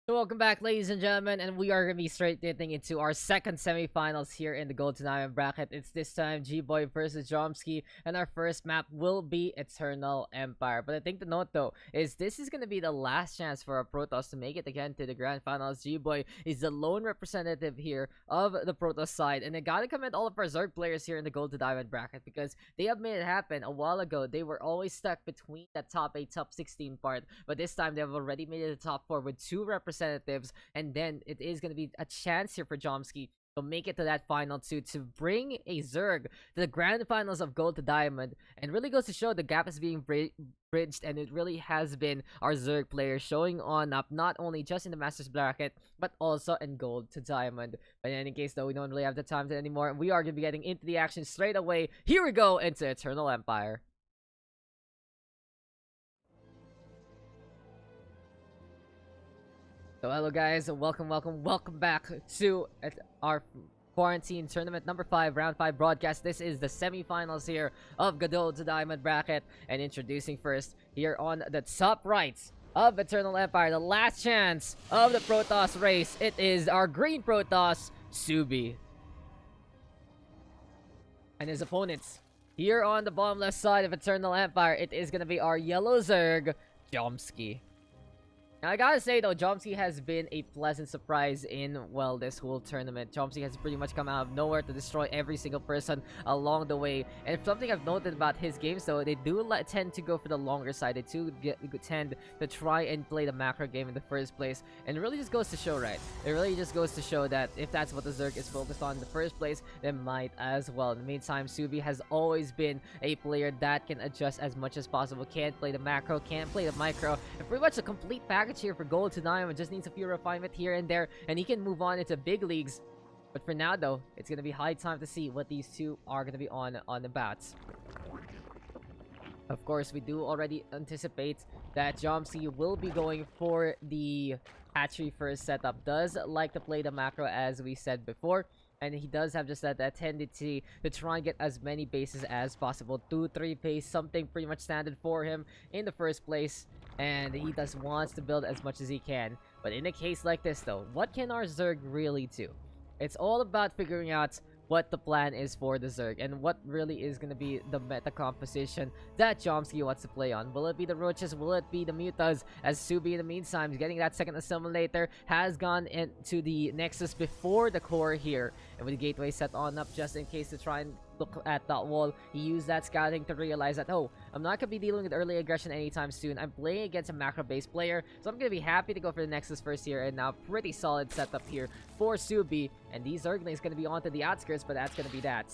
So welcome back, ladies and gentlemen, and we are going to be straight getting into our second semifinals here in the Gold to Diamond bracket. It's this time GBoy versus Jomski, and our first map will be Eternal Empire. But I think the note though is this is going to be the last chance for our Protoss to make it again to the grand finals. GBoy is the lone representative here of the Protoss side, and I gotta commend all of our Zerg players here in the Gold to Diamond bracket because they have made it happen. A while ago, they were always stuck between that top 8, top 16 part, but this time they have already made it to the top 4 with 2 representatives, and then it is going to be a chance here for Jomski to make it to that final 2 to bring a Zerg to the grand finals of Gold to Diamond, and really goes to show the gap is being bridged, and it really has been our Zerg players showing on up not only just in the Masters bracket but also in Gold to Diamond. But in any case though, we don't really have the time to anymore, and we are going to be getting into the action straight away. Here we go into Eternal Empire. So hello guys, welcome back to our quarantine tournament number 5, round 5 broadcast. This is the semifinals here of Gold to Diamond bracket, and introducing first here on the top right of Eternal Empire, the last chance of the Protoss race. It is our green Protoss, Subi, and his opponents here on the bottom left side of Eternal Empire. It is gonna be our yellow Zerg, Jomski. Now, I gotta say, though, Jomski has been a pleasant surprise in, well, this whole tournament. Jomski has pretty much come out of nowhere to destroy every single person along the way. And something I've noted about his games, though, they do tend to go for the longer side. They do tend to try and play the macro game in the first place. And it really just goes to show, right? It really just goes to show that if that's what the Zerg is focused on in the first place, they might as well. In the meantime, Subi has always been a player that can adjust as much as possible. Can't play the macro, can't play the micro, and pretty much a complete package here for Gold to Diamond. Just needs a few refinement here and there, and he can move on into big leagues. But for now though, it's gonna be high time to see what these two are gonna be on the bats. Of course, we do already anticipate that Jomski will be going for the hatchery first setup. Does like to play the macro as we said before, and he does have just that tendency to try and get as many bases as possible. 2-3 base, something pretty much standard for him in the first place, and he just wants to build as much as he can. But in a case like this though, what can our Zerg really do? It's all about figuring out what the plan is for the Zerg, and what really is going to be the meta composition that Jomski wants to play on. Will it be the Roaches? Will it be the Mutas? As Subi, in the meantime, is getting that second assimilator, has gone into the Nexus before the core here, and with the gateway set on up just in case to try and look at that wall. He used that scouting to realize that, oh, I'm not going to be dealing with early aggression anytime soon. I'm playing against a macro-based player, so I'm going to be happy to go for the Nexus first here. And now, pretty solid setup here for Subi. And these Zerglings is going to be onto the outskirts, but that's going to be that.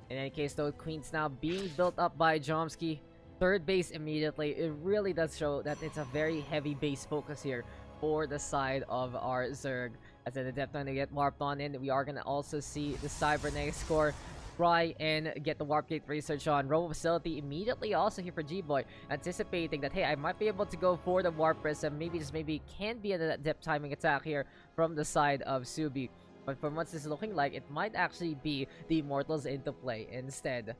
In any case, though, Queen's now being built up by Jomski. Third base immediately. It really does show that it's a very heavy base focus here for the side of our Zerg. As the Adept going to get warped on in, we are going to also see the Cybernetic score try and get the Warp Gate research on. Robo Facility immediately also here for GBoy, anticipating that, hey, I might be able to go for the Warp Prism. Maybe can be an Adept timing attack here from the side of Subi. But from what this is looking like, it might actually be the Immortals into play instead.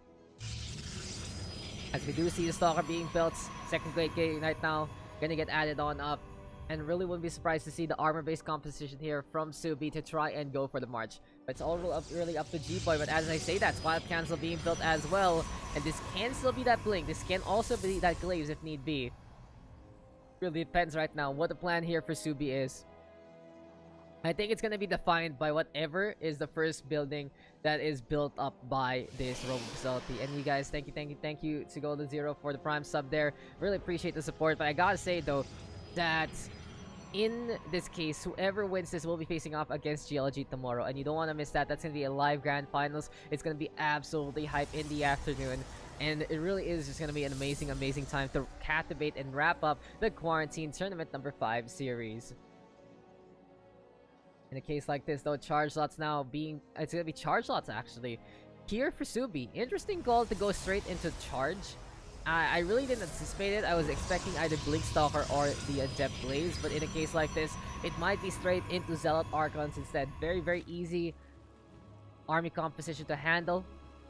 As we do see the Stalker being built, second Great Gate right now, gonna get added on up. And really wouldn't be surprised to see the armor-based composition here from Subi to try and go for the march. But it's all really up to GBoy. But as I say that, Wild Cancel being built as well. And this can still be that Blink. This can also be that Glaze if need be. Really depends right now what the plan here for Subi is. I think it's going to be defined by whatever is the first building that is built up by this Robo Facility. And you guys, thank you to Golden Zero for the Prime sub there. Really appreciate the support. But I gotta say though, that in this case, whoever wins this will be facing off against GLG tomorrow, and you don't want to miss that. That's going to be a live grand finals. It's going to be absolutely hype in the afternoon, and it really is just going to be an amazing time to captivate and wrap up the quarantine tournament number 5 series. In a case like this though, charge slots now being, it's going to be charge slots actually here for Subi. Interesting call to go straight into charge. I really didn't anticipate it. I was expecting either Blink Stalker or the Adept Blaze, but in a case like this, it might be straight into Zealot Archons instead. Very easy army composition to handle.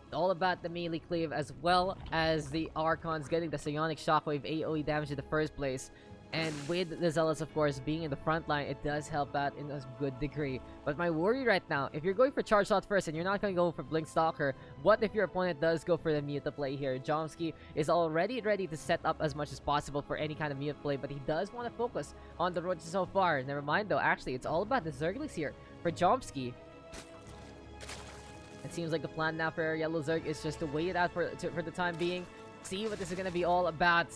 It's all about the melee cleave as well as the Archons getting the Psionic Shockwave AoE damage in the first place. And with the Zealots, of course, being in the front line, it does help out in a good degree. But my worry right now, if you're going for Charge Shot first and you're not going to go for Blink Stalker, what if your opponent does go for the mute play here? Jomski is already ready to set up as much as possible for any kind of mute play, but he does want to focus on the roaches so far. Never mind though, actually, it's all about the Zerglings here for Jomski. It seems like the plan now for Yellow Zerg is just to wait it out for the time being, see what this is going to be all about.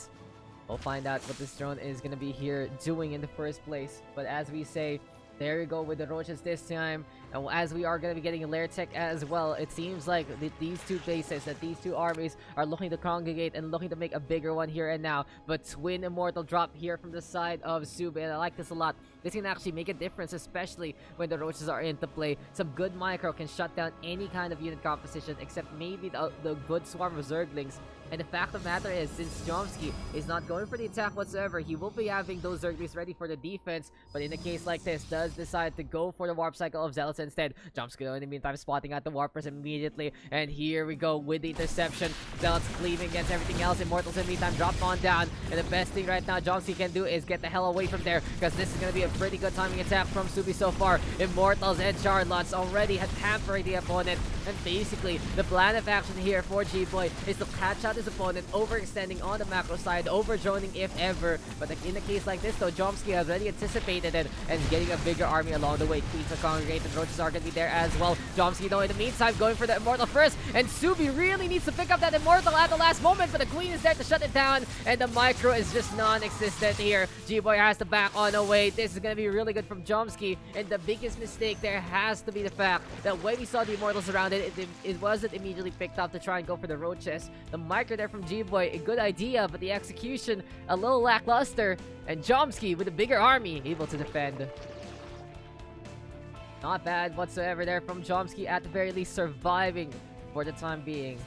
We'll find out what this drone is going to be here doing in the first place. But as we say, there we go with the roaches this time. And as we are going to be getting a lair tech as well, it seems like these two bases, that these two armies are looking to congregate and looking to make a bigger one here and now. But Twin Immortal drop here from the side of Subi, and I like this a lot. This can actually make a difference, especially when the roaches are into play. Some good micro can shut down any kind of unit composition, except maybe the good swarm of Zerglings. And the fact of the matter is, since Jomski is not going for the attack whatsoever, he will be having those Zerglings ready for the defense. But in a case like this, does decide to go for the warp cycle of Zealots instead. Jomski, in the meantime, spotting out the warpers immediately. And here we go with the interception. Zealots cleaving against everything else. Immortals, in the meantime, dropped on down. And the best thing right now Jomski can do is get the hell away from there, because this is going to be a pretty good timing attack from Subi so far. Immortals and Charlottes already have hampered the opponent. And basically, the plan of action here for GBoy is to catch out his opponent, overextending on the macro side, over-droning if ever. But in a case like this, though, Jomski has already anticipated it and getting a bigger army along the way. Queens are congregated, roaches are going to be there as well. Jomski, though, in the meantime, going for the Immortal first. And Subi really needs to pick up that Immortal at the last moment, but the Queen is there to shut it down. And the micro is just non-existent here. GBoy has to back on away. This is going to be really good from Jomski. And the biggest mistake there has to be the fact that when we saw the Immortals around it wasn't immediately picked up to try and go for the roaches. The micro there from GBoy, a good idea, but the execution a little lackluster. And Jomski with a bigger army able to defend. Not bad whatsoever there from Jomski, at the very least surviving for the time being.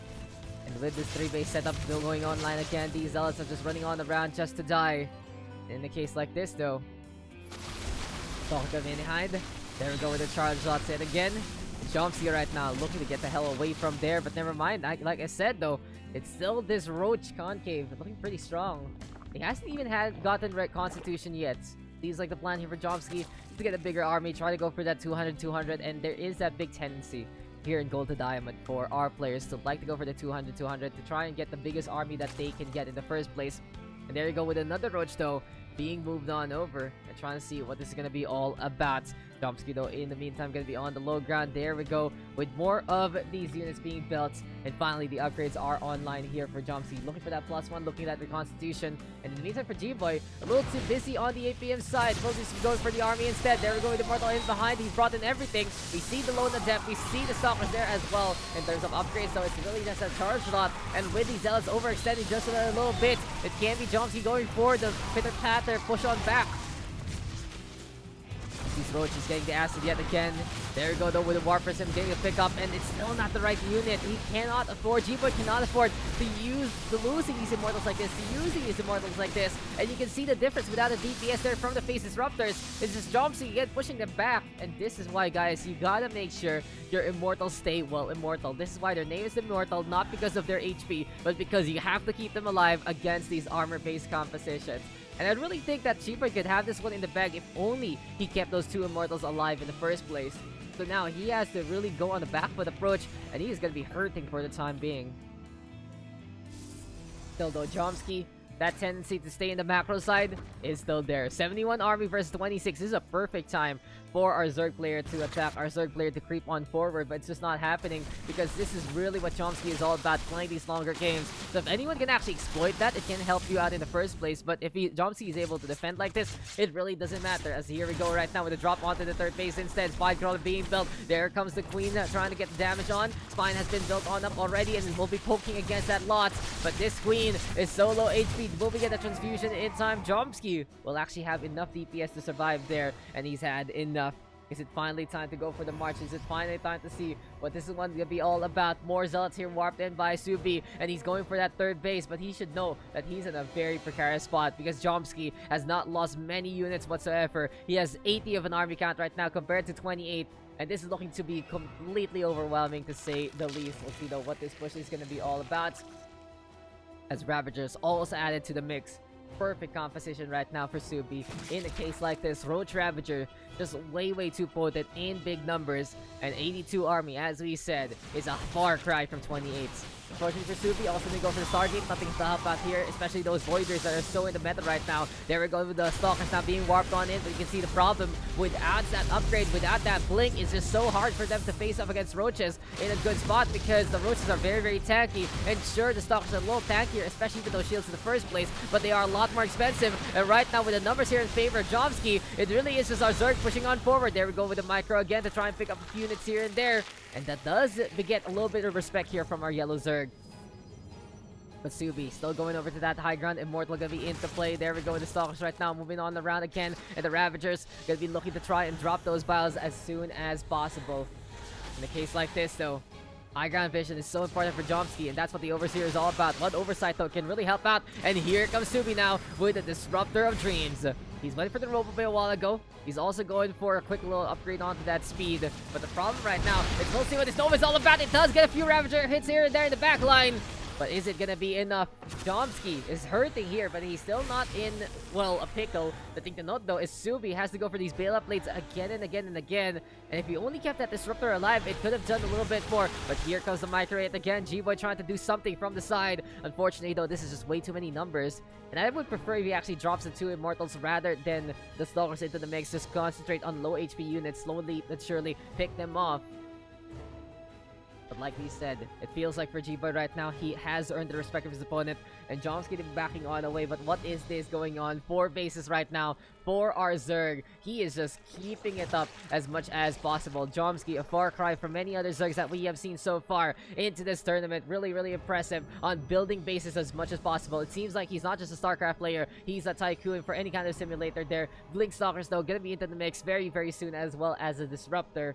And with this 3-base setup still going online again, these Zealots are just running on around just to die. In a case like this though, Talk behind. There we go with the charge shots yet again. Jomski right now looking to get the hell away from there, but never mind. Like I said though, it's still this roach concave looking pretty strong. He hasn't even gotten red constitution yet. Seems like the plan here for Jomski to get a bigger army, try to go for that 200, and there is that big tendency here in Gold to Diamond for our players to like to go for the 200 to try and get the biggest army that they can get in the first place. And there you go with another roach though, being moved on over and trying to see what this is going to be all about. Jomski though in the meantime going to be on the low ground. There we go with more of these units being built, and finally the upgrades are online here for Jomski, looking for that +1, looking at the constitution. And in the meantime for GBoy, a little too busy on the APM side, focusing going for the army instead. There we go with the Immortal in behind. He's brought in everything. We see the Lone Adept, we see the Stalkers there as well in terms of upgrades, so it's really just a charge lot. And with these Zealots overextending just a little bit, it can be Jomski going for the pitter patter push on back. These roaches getting the acid yet again. There we go though with the Warpers, him getting a pickup, and it's still not the right unit. He cannot afford, GBoy cannot afford to losing these Immortals like this, and you can see the difference without a DPS there from the Face Disruptors. It's just Jomski again pushing them back, and this is why, guys, you gotta make sure your Immortals stay immortal. This is why their name is Immortal, not because of their HP, but because you have to keep them alive against these armor-based compositions. And I really think that GBoy could have this one in the bag if only he kept those two Immortals alive in the first place. So now he has to really go on the back foot approach, and he is going to be hurting for the time being. Still though, Jomski, that tendency to stay in the macro side is still there. 71 army versus 26. This is a perfect time for our Zerg player to attack, our Zerg player to creep on forward, but it's just not happening because this is really what Jomski is all about, playing these longer games. So if anyone can actually exploit that, it can help you out in the first place. But if Jomski is able to defend like this, it really doesn't matter. As here we go right now with a drop onto the third base instead. Spine Crawler being built. There comes the Queen trying to get the damage on. Spine has been built on up already and will be poking against that lot. But this Queen is so low HP. Will we get the transfusion in time? Jomski will actually have enough DPS to survive there, and he's had enough. Is it finally time to go for the march? Is it finally time to see what this is going to be all about? More Zealots here warped in by Subi, and he's going for that third base, but he should know that he's in a very precarious spot because Jomski has not lost many units whatsoever. He has 80 of an army count right now compared to 28, and this is looking to be completely overwhelming to say the least. We'll see though what this push is going to be all about, as Ravagers also added to the mix. perfect composition right now for Subi. In a case like this, Roach Ravager just way too potent in big numbers. And 82 army, as we said, is a far cry from 28. Unfortunately for Subi, also gonna go for the Stargate. Nothing to help out here, especially those Voiders that are so in the meta right now. There we go with the Stalkers not being warped on in, but you can see the problem without that upgrade, without that blink, it's just so hard for them to face off against Roaches in a good spot because the Roaches are very tanky. And sure, the Stalkers are a little tankier, especially with those shields in the first place, but they are a lot more expensive. And right now, with the numbers here in favor of Jomski, it really is just our Zerg pushing on forward. There we go with the Micro again to try and pick up a few units here and there. And that does beget a little bit of respect here from our yellow Zerg. But Subi still going over to that high ground. Immortal gonna be into play. There we go with the Stalkers right now. Moving on around again. And the Ravagers gonna be looking to try and drop those bios as soon as possible. In a case like this though, high ground vision is so important for Jomski, and that's what the Overseer is all about. One oversight though can really help out. And here comes Subi now with the Disruptor of Dreams. He's waiting for the Robo a while ago. He's also going for a quick little upgrade onto that speed. But the problem right now is we'll see what this Nova is all about. It does get a few Ravager hits here and there in the back line. But is it gonna be enough? Jomski is hurting here, but he's still not in, well, a pickle. The thing to note, though, is Subi has to go for these bailout blades again and again and again. And if he only kept that Disruptor alive, it could have done a little bit more. But here comes the Microwave again. GBoy trying to do something from the side. Unfortunately, though, this is just way too many numbers. And I would prefer if he actually drops the 2 Immortals rather than the Stalkers into the mix. Just concentrate on low HP units, slowly but surely pick them off. But like we said, it feels like for GBoy right now, he has earned the respect of his opponent. And Jomski backing on away. But what is this going on? 4 bases right now for our Zerg. He is just keeping it up as much as possible. Jomski, a far cry from many other Zergs that we have seen so far into this tournament. Really impressive on building bases as much as possible. It seems like he's not just a StarCraft player. He's a tycoon for any kind of simulator there. Blink Stalkers, though, gonna be into the mix very soon, as well as a Disruptor.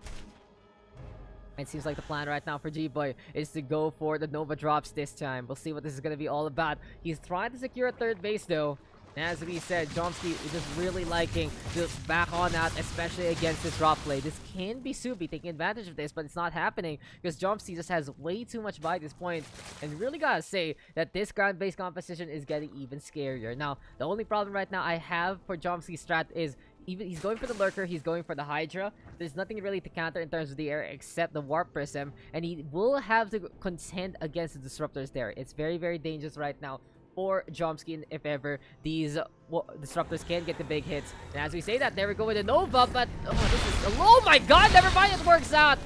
It seems like the plan right now for GBoy is to go for the Nova drops this time. We'll see what this is going to be all about. He's trying to secure a 3rd base though. And as we said, Jomski is just really liking to back on that, especially against this drop play. This can be Subi taking advantage of this, but it's not happening because Jomski just has way too much by this point. And really gotta say that this ground base composition is getting even scarier. Now, the only problem right now I have for Jomski's strat is even he's going for the Lurker, he's going for the Hydra. There's nothing really to counter in terms of the air except the Warp Prism, and he will have to contend against the Disruptors there. It's very dangerous right now for Jomski if ever these Disruptors can get the big hits. And as we say that, there we go with the Nova, but oh my god, never mind, it works out.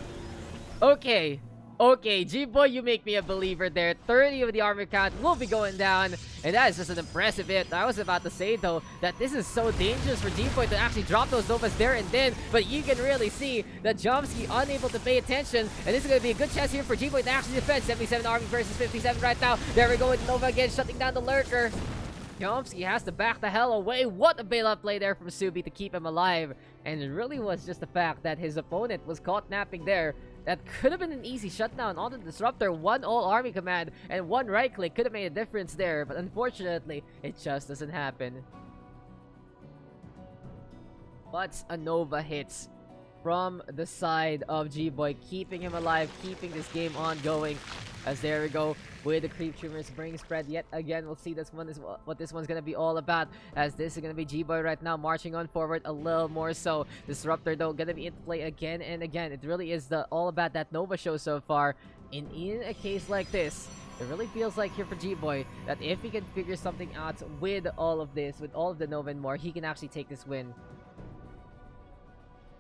Okay, GBoy, you make me a believer there. 30 of the armor count will be going down, and that is just an impressive hit. I was about to say, though, that this is so dangerous for GBoy to actually drop those Novas there and then, but you can really see that Jomski unable to pay attention, and this is going to be a good chance here for GBoy to actually defend. 77 army versus 57 right now. There we go with Nova again, shutting down the Lurker. Jomski has to back the hell away. What a bailout play there from Subi to keep him alive. And it really was just the fact that his opponent was caught napping there. That could have been an easy shutdown on the Disruptor. 1 all-army command and 1 right-click could have made a difference there. But unfortunately, it just doesn't happen. But a Nova hits from the side of GBoy, keeping him alive, keeping this game ongoing. As there we go with the Creep Tumors bring spread yet again. We'll see this one is what this one's gonna be all about, as this is gonna be GBoy right now marching on forward a little more so. Disruptor though gonna be in play again and again. It really is all about that Nova show so far. And in a case like this, it really feels like here for GBoy that if he can figure something out with all of this, with all of the Nova and more, he can actually take this win.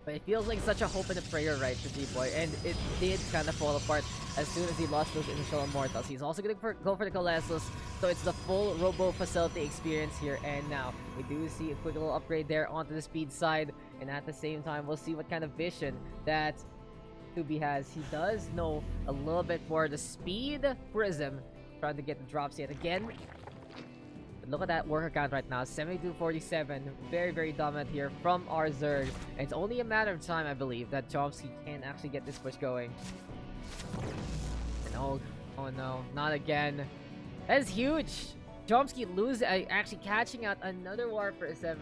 But it feels like such a hope and a prayer, right, for GBoy, and it did kind of fall apart as soon as he lost those initial Immortals. He's also going to go for the Colossus, so it's the full Robo Facility experience here. And now, we do see a quick little upgrade there onto the speed side, and at the same time, we'll see what kind of vision that Subi has. He does know a little bit more. The Speed Prism, trying to get the drops yet again. Look at that worker count right now, 72-47. Very dominant here from our Zerg. And it's only a matter of time, I believe, that Jomski can actually get this push going. And oh no, not again. That is huge. Jomski actually catching out another Warp Prism,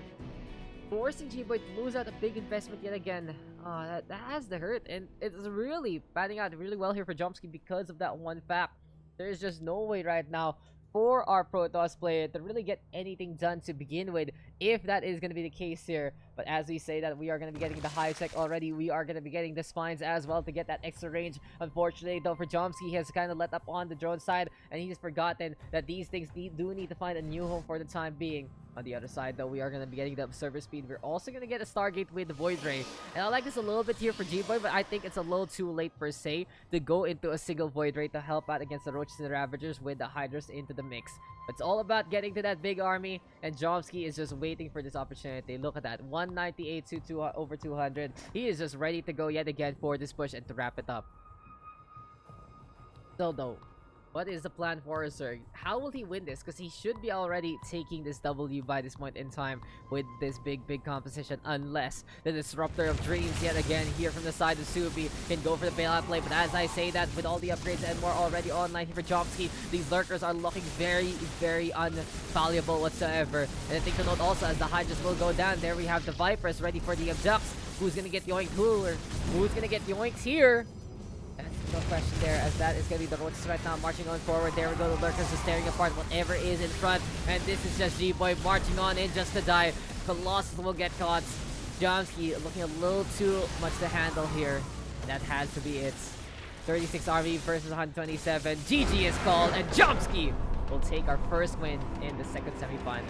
forcing GBoy to lose out a big investment yet again. Oh, that has to hurt. And it's really panning out really well here for Jomski because of that one fact. There's just no way right now for our Protoss player to really get anything done to begin with, if that is going to be the case here. But as we say that we are going to be getting the high tech already, we are going to be getting the spines as well to get that extra range. Unfortunately though for Jomski, he has kind of let up on the drone side, and he's forgotten that these things do need to find a new home for the time being. On the other side though, we are going to be getting the observer speed. We're also going to get a Stargate with the Void Ray, and I like this a little bit here for GBoy, but I think it's a little too late per se to go into a single Void Ray to help out against the Roaches and the Ravagers with the Hydras into the mix. It's all about getting to that big army, and Jomski is just waiting for this opportunity. Look at that, 198 to over 200. He is just ready to go yet again for this push and to wrap it up. So though, what is the plan for Zerg? How will he win this? Because he should be already taking this W by this point in time with this big composition, unless the Disruptor of Dreams yet again here from the side of Subi can go for the bailout play. But as I say that, with all the upgrades and more already online here for Jomski, these lurkers are looking very unvaluable whatsoever. And I think to note also, as the Hydras will go down, there we have the Vipers ready for the Abducts. Who's gonna get yoinked? Who's gonna get yoinked here? That's no question there, as that is going to be the Roaches right now marching on forward. There we go, the lurkers are staring apart whatever is in front, and this is just GBoy marching on in just to die. Colossus will get caught. Jomski looking a little too much to handle here, and that has to be it. 36 RV versus 127. GG is called, and Jomski will take our first win in the second semifinal.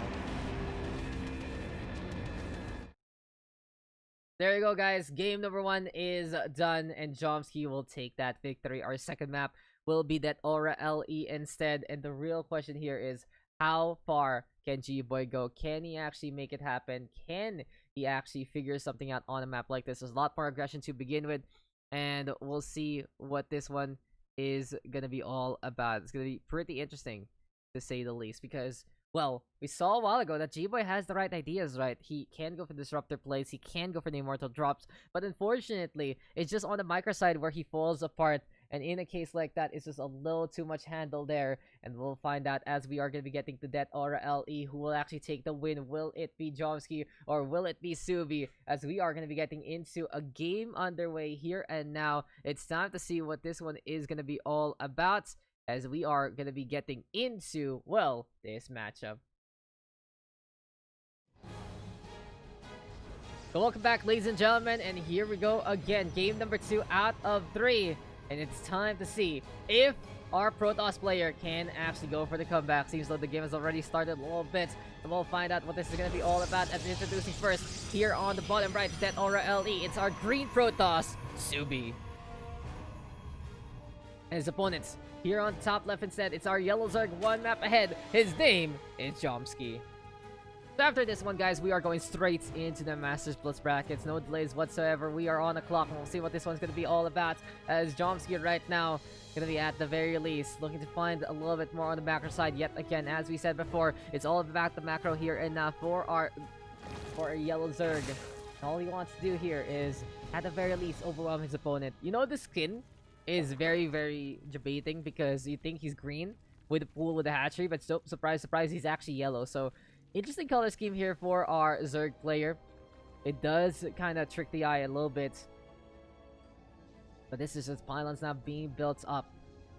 There you go, guys. Game number 1 is done, and Jomski will take that victory. Our second map will be Deathaura LE instead, and the real question here is, how far can GBoy go? Can he actually make it happen? Can he actually figure something out on a map like this? There's a lot more aggression to begin with, and we'll see what this one is gonna be all about. It's gonna be pretty interesting, to say the least, because, well, we saw a while ago that GBoy has the right ideas, right? He can go for disruptor plays, he can go for the immortal drops, but unfortunately, it's just on the micro side where he falls apart, and in a case like that, it's just a little too much handle there, and we'll find out as we are going to be getting to Deathaura LE who will actually take the win. Will it be Jomski, or will it be Subi? As we are going to be getting into a game underway here and now. It's time to see what this one is going to be all about, as we are going to be getting into, well, this matchup. So welcome back, ladies and gentlemen, and here we go again. Game number 2 out of 3, and it's time to see if our Protoss player can actually go for the comeback. Seems like the game has already started a little bit, and we'll find out what this is going to be all about. And introducing first, here on the bottom right, Deathaura LE, it's our green Protoss, Subi. And his opponents, here on top left instead, it's our yellow Zerg, one map ahead. His name is Jomski. So after this one, guys, we are going straight into the Masters Plus brackets. No delays whatsoever. We are on the clock, and we'll see what this one's going to be all about. As Jomski right now going to be at the very least looking to find a little bit more on the macro side. Yet again, as we said before, it's all about the macro here and now for our yellow Zerg. All he wants to do here is, at the very least, overwhelm his opponent. You know, the skin is very debating, because you think he's green with the pool with the hatchery, but so, surprise, he's actually yellow. So interesting color scheme here for our Zerg player. It does kind of trick the eye a little bit, but this is just pylons now being built up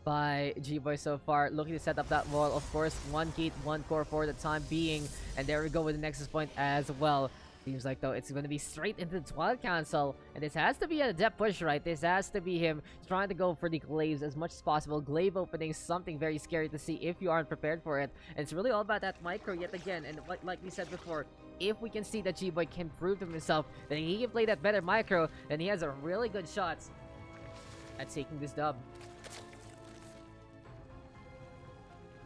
by GBoy so far, looking to set up that wall. Of course, 1 gate, 1 core for the time being, and there we go with the Nexus point as well. Seems like, though, it's going to be straight into the Twilight Council, and this has to be a depth push, right? This has to be him trying to go for the glaives as much as possible. Glaive opening, something very scary to see if you aren't prepared for it, and it's really all about that micro yet again. And like we said before, if we can see that GBoy can prove to himself that he can play that better micro, then he has a really good shot at taking this dub.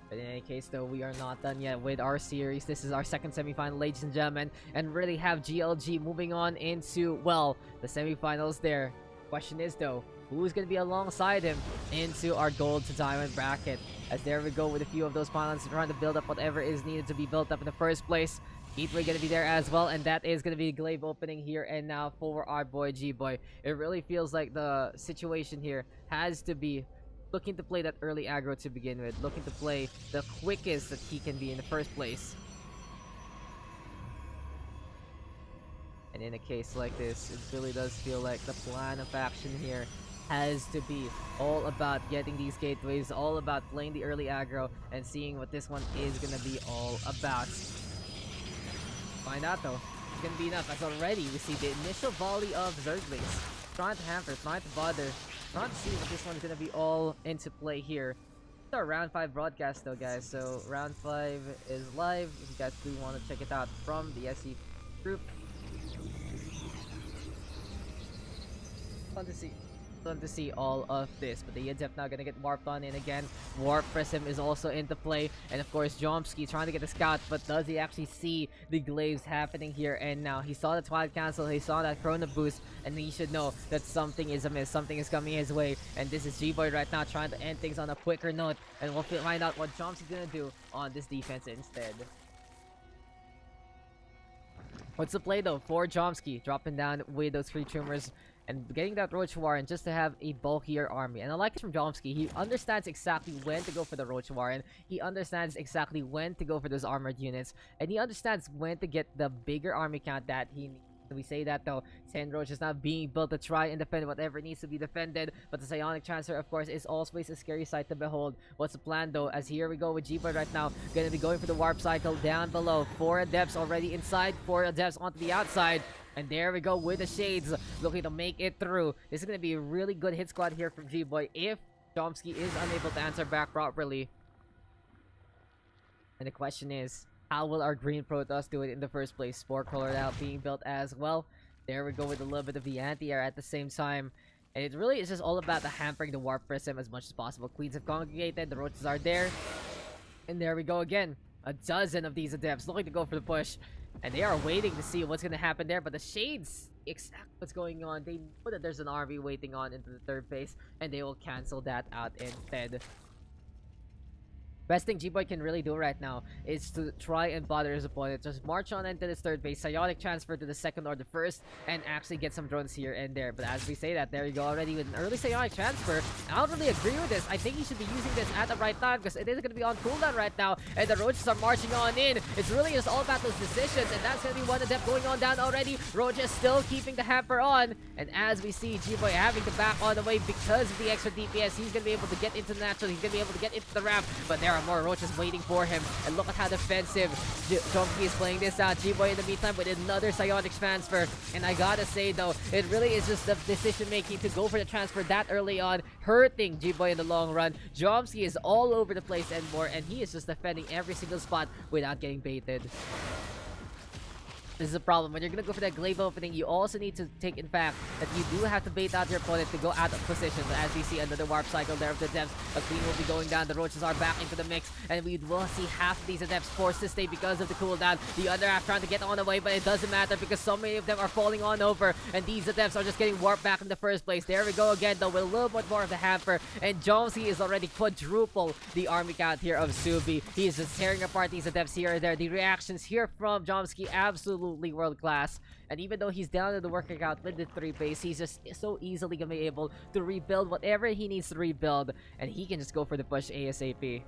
But in any case, though, we are not done yet with our series. This is our second semifinal, ladies and gentlemen, and really have GLG moving on into, well, the semifinals there. Question is, though, who's going to be alongside him into our gold to diamond bracket? As there we go with a few of those pylons trying to build up whatever is needed to be built up in the first place. Gateway going to be there as well, and that is going to be glaive opening here and now for our boy GBoy. It really feels like the situation here has to be looking to play that early aggro to begin with, looking to play the quickest that he can be in the first place. And in a case like this, it really does feel like the plan of action here has to be all about getting these gateways, all about playing the early aggro, and seeing what this one is gonna be all about. Find out though. It's gonna be enough, as already we see the initial volley of Zerglings. Trying to hamper, trying to bother, trying to see what this one's gonna be all into play here. It's our round 5 broadcast though, guys. So round 5 is live. If you guys do want to check it out from the SC group. Fun to see all of this, but the Adept now gonna get warped on in again. Warp Prism is also into play, and of course Jomski trying to get the scout, but does he actually see the glaives happening here and now? He saw the Twilight Cancel, he saw that Chrono Boost, and he should know that something is amiss, something is coming his way, and this is GBoy right now trying to end things on a quicker note, and we'll find out what Jomski's gonna do on this defense instead. What's the play though for Jomski? Dropping down with those 3 tumors and getting that Roach Warren just to have a bulkier army. And I like it from Jomski. He understands exactly when to go for the Roach Warren. He understands exactly when to go for those armored units. And he understands when to get the bigger army count that he needs. We say that though, 10 Roach is now being built to try and defend whatever needs to be defended, but the Psionic Transfer of course is always a scary sight to behold. What's the plan though, as here we go with GBoy right now, gonna be going for the Warp Cycle down below. 4 Adepts already inside, 4 Adepts onto the outside, and there we go with the Shades looking to make it through. This is gonna be a really good hit squad here from GBoy if Jomski is unable to answer back properly. And the question is, how will our green Protoss do it in the first place? Spore Crawler now being built as well. There we go with a little bit of the anti-air at the same time. And it really is just all about the hampering the Warp Prism as much as possible. Queens have congregated, the Roaches are there. And there we go again. A dozen of these Adepts looking to go for the push. And they are waiting to see what's going to happen there. But the Shades, exactly what's going on. They know that there's an RV waiting on into the third phase. And they will cancel that out instead. Best thing GBoy can really do right now is to try and bother his opponent. Just march on into this third base, Psionic Transfer to the second or the first, and actually get some drones here and there. But as we say that, there you go already with an early Psionic Transfer. I don't really agree with this. I think he should be using this at the right time because it is going to be on cooldown right now, and the Roaches are marching on in. It's really just all about those decisions, and that's going to be one Adept going on down already. Roaches still keeping the hamper on, and as we see GBoy having to back on the way because of the extra DPS, he's going to be able to get into the natural, he's going to be able to get into the ramp, but there are more Roaches waiting for him, and look at how defensive Jomski is playing this out. GBoy in the meantime with another Psionic Transfer, and I gotta say though, it really is just the decision making to go for the transfer that early on, hurting GBoy in the long run. Jomski is all over the place and more, and he is just defending every single spot without getting baited. This is a problem. When you're gonna go for that glaive opening, you also need to take in fact that you do have to bait out your opponent to go out of position. But as we see another Warp Cycle there of the Adepts, a Queen will be going down. The Roaches are back into the mix, and we will see half of these Adepts forced to stay because of the cooldown. The other half trying to get on the way, but it doesn't matter because so many of them are falling on over, and these Adepts are just getting warped back in the first place. There we go again though with a little bit more of the hamper, and Jomski is already quadruple the army count here of Subi. He is just tearing apart these Adepts here and there. The reactions here from Jomski absolutely world class, and even though he's down to the working out with the 3 base, he's just so easily gonna be able to rebuild whatever he needs to rebuild, and he can just go for the push ASAP.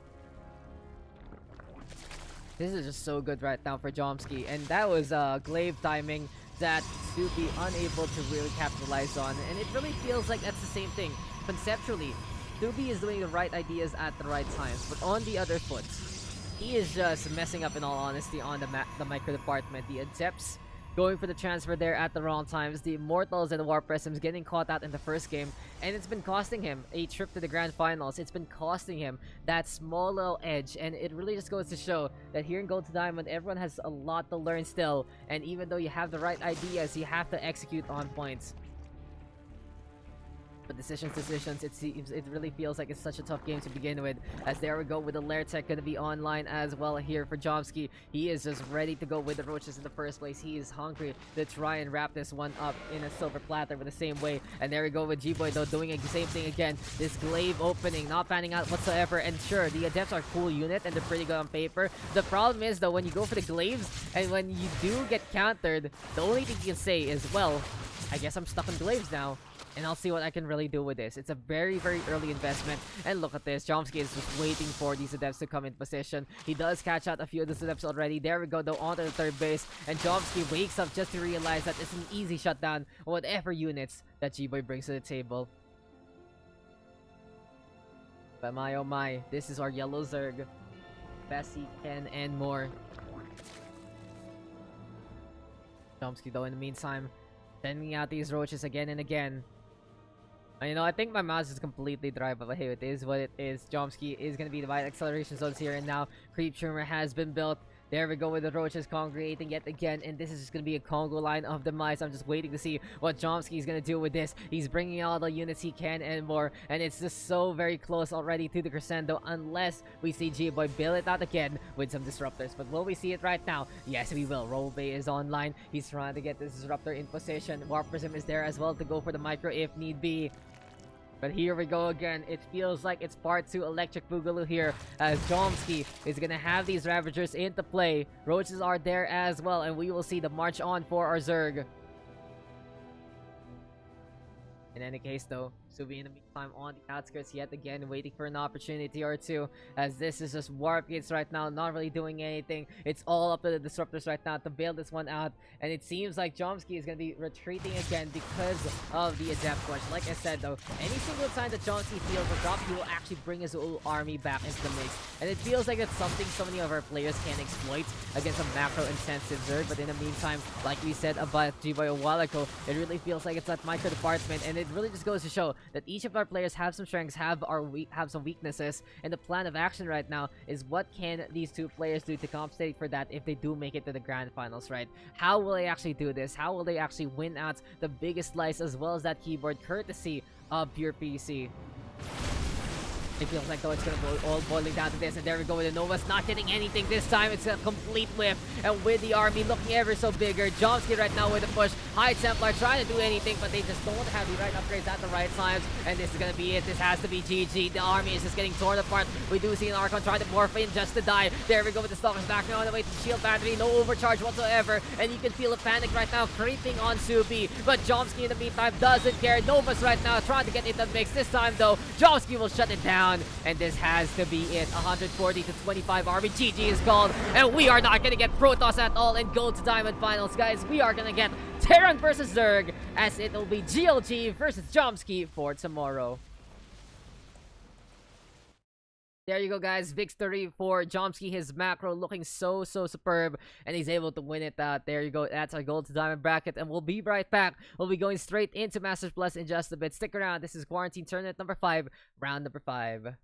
This is just so good right now for Jomski, and that was glaive timing that Subi unable to really capitalize on, and it really feels like that's the same thing. Conceptually, Subi is doing the right ideas at the right times, but on the other foot, he is just messing up in all honesty on the micro department. The Adepts going for the transfer there at the wrong times. The Immortals and the Warp Prisms getting caught out in the first game, and it's been costing him a trip to the Grand Finals. It's been costing him that small little edge, and it really just goes to show that here in Gold to Diamond, everyone has a lot to learn still, and even though you have the right ideas, you have to execute on points. But decisions, it really feels like it's such a tough game to begin with. As there we go with the Lair Tech gonna be online as well here for Jomski. He is just ready to go with the Roaches in the first place. He is hungry to try and wrap this one up in a silver platter with the same way. And there we go with GBoy though doing the same thing again. This glaive opening not panning out whatsoever. And sure, the Adepts are a cool unit and they're pretty good on paper. The problem is though, when you go for the glaives and when you do get countered, the only thing you can say is, well, I guess I'm stuck in glaives now, and I'll see what I can really do with this. It's a very, very early investment. And look at this. Jomski is just waiting for these Adepts to come in position. He does catch out a few of the Adepts already. There we go, though, onto the third base. And Jomski wakes up just to realize that it's an easy shutdown on whatever units that GBoy brings to the table. But my oh my, this is our yellow Zerg. Bessie, Ken, and more. Jomski though in the meantime, sending out these roaches again and again. And, you know, I think my mouse is completely dry, but hey, it is what it is. Jomski is going to be the right acceleration zones here, and now Creep Trimmer has been built. There we go with the roaches congregating yet again, and this is just going to be a Congo line of demise. I'm just waiting to see what Jomski is going to do with this. He's bringing all the units he can and more, and it's just so very close already to the crescendo unless we see GBoy build it out again with some disruptors. But will we see it right now? Yes, we will. Robey is online. He's trying to get this disruptor in position. Warp Prism is there as well to go for the micro if need be. But here we go again. It feels like it's part 2 Electric Boogaloo here as Jomski is going to have these Ravagers into play. Roaches are there as well, and we will see the march on for our Zerg. In any case though, Subi in the meantime on the outskirts yet again, waiting for an opportunity or two, as this is just warp gates right now, not really doing anything. It's all up to the disruptors right now to bail this one out, and it seems like Jomski is going to be retreating again because of the adept push. Like I said though, any single time that Jomski feels a drop, he will actually bring his whole army back into the mix, and it feels like it's something so many of our players can exploit against a macro intensive Zerg. But in the meantime, like we said about GBoy a while ago, it really feels like it's that micro department, and it really just goes to show that each of our players have some strengths, have some weaknesses, and the plan of action right now is what can these two players do to compensate for that if they do make it to the grand finals, right? How will they actually do this? How will they actually win out the biggest slice as well as that keyboard courtesy of Pure PC? It feels like though it's gonna go all boiling down to this, and there we go with the Nova's not getting anything this time. It's a complete whiff, and with the army looking ever so bigger, Jomski right now with a push. High Templar trying to do anything, but they just don't have the right upgrades at the right times, and this is gonna be it. This has to be GG. The army is just getting torn apart. We do see an Archon trying to morph in just to die. There we go with the Stalkers back now on the way to the shield battery. No overcharge whatsoever, and you can feel a panic right now creeping on Subi, but Jomski in the meantime doesn't care. Nova's right now trying to get into the mix. This time though, Jomski will shut it down. And this has to be it. 140 to 25 army. GG is called. And we are not going to get Protoss at all and go to Diamond Finals, guys. We are going to get Terran versus Zerg, as it will be GLG versus Jomski for tomorrow. There you go, guys. Victory for Jomski. His macro looking so superb, and he's able to win it out. There you go. That's our gold to diamond bracket, and we'll be right back. We'll be going straight into Masters Plus in just a bit. Stick around. This is Quarantine Tournament number 5, round number 5.